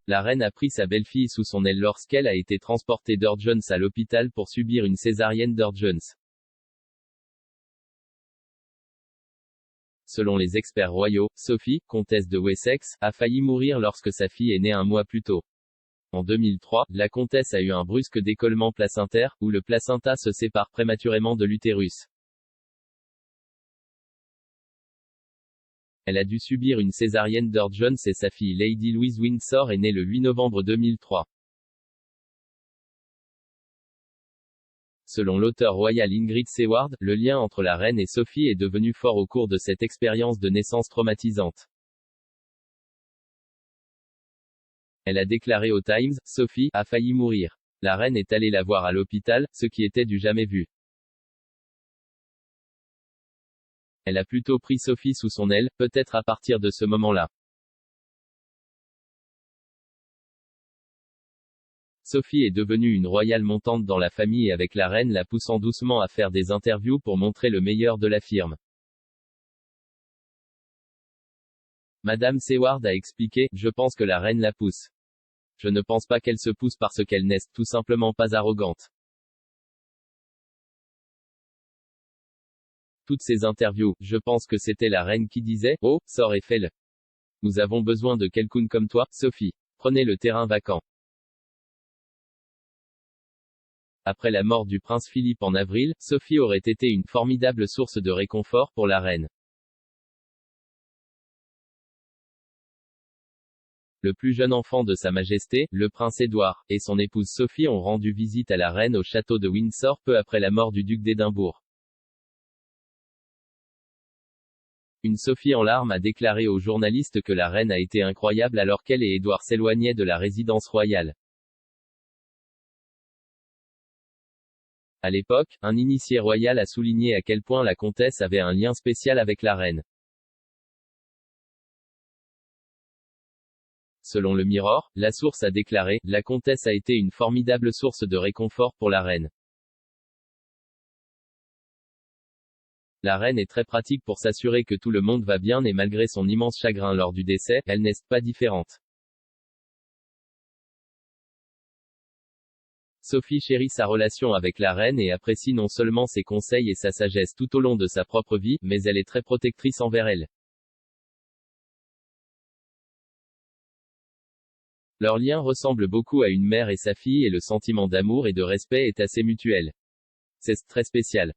La reine a pris sa belle-fille sous son aile lorsqu'elle a été transportée d'Urgence à l'hôpital pour subir une césarienne d'urgence. Selon les experts royaux, Sophie, comtesse de Wessex, a failli mourir lorsque sa fille est née un mois plus tôt. En 2003, la comtesse a eu un brusque décollement placentaire, où le placenta se sépare prématurément de l'utérus. Elle a dû subir une césarienne d'urgence et sa fille Lady Louise Windsor est née le 8 novembre 2003. Selon l'auteur royal Ingrid Seward, le lien entre la reine et Sophie est devenu fort au cours de cette expérience de naissance traumatisante. Elle a déclaré au Times, « Sophie a failli mourir. La reine est allée la voir à l'hôpital, ce qui était du jamais vu. Elle a plutôt pris Sophie sous son aile, peut-être à partir de ce moment-là. » Sophie est devenue une royale montante dans la famille et avec la reine la poussant doucement à faire des interviews pour montrer le meilleur de la firme. Madame Seward a expliqué, « Je pense que la reine la pousse. Je ne pense pas qu'elle se pousse parce qu'elle n'est tout simplement pas arrogante. » Toutes ces interviews, je pense que c'était la reine qui disait, « Oh, sors et fais-le. Nous avons besoin de quelqu'un comme toi, Sophie. Prenez le terrain vacant. » Après la mort du prince Philippe en avril, Sophie aurait été une formidable source de réconfort pour la reine. Le plus jeune enfant de Sa Majesté, le prince Édouard, et son épouse Sophie ont rendu visite à la reine au château de Windsor peu après la mort du duc d'Édimbourg. Une Sophie en larmes a déclaré aux journalistes que la reine a été incroyable alors qu'elle et Édouard s'éloignaient de la résidence royale. À l'époque, un initié royal a souligné à quel point la comtesse avait un lien spécial avec la reine. Selon le Mirror, la source a déclaré, « La comtesse a été une formidable source de réconfort pour la reine. La reine est très pratique pour s'assurer que tout le monde va bien et malgré son immense chagrin lors du décès, elle n'est pas différente. » Sophie chérit sa relation avec la reine et apprécie non seulement ses conseils et sa sagesse tout au long de sa propre vie, mais elle est très protectrice envers elle. Leur lien ressemble beaucoup à une mère et sa fille et le sentiment d'amour et de respect est assez mutuel. C'est très spécial.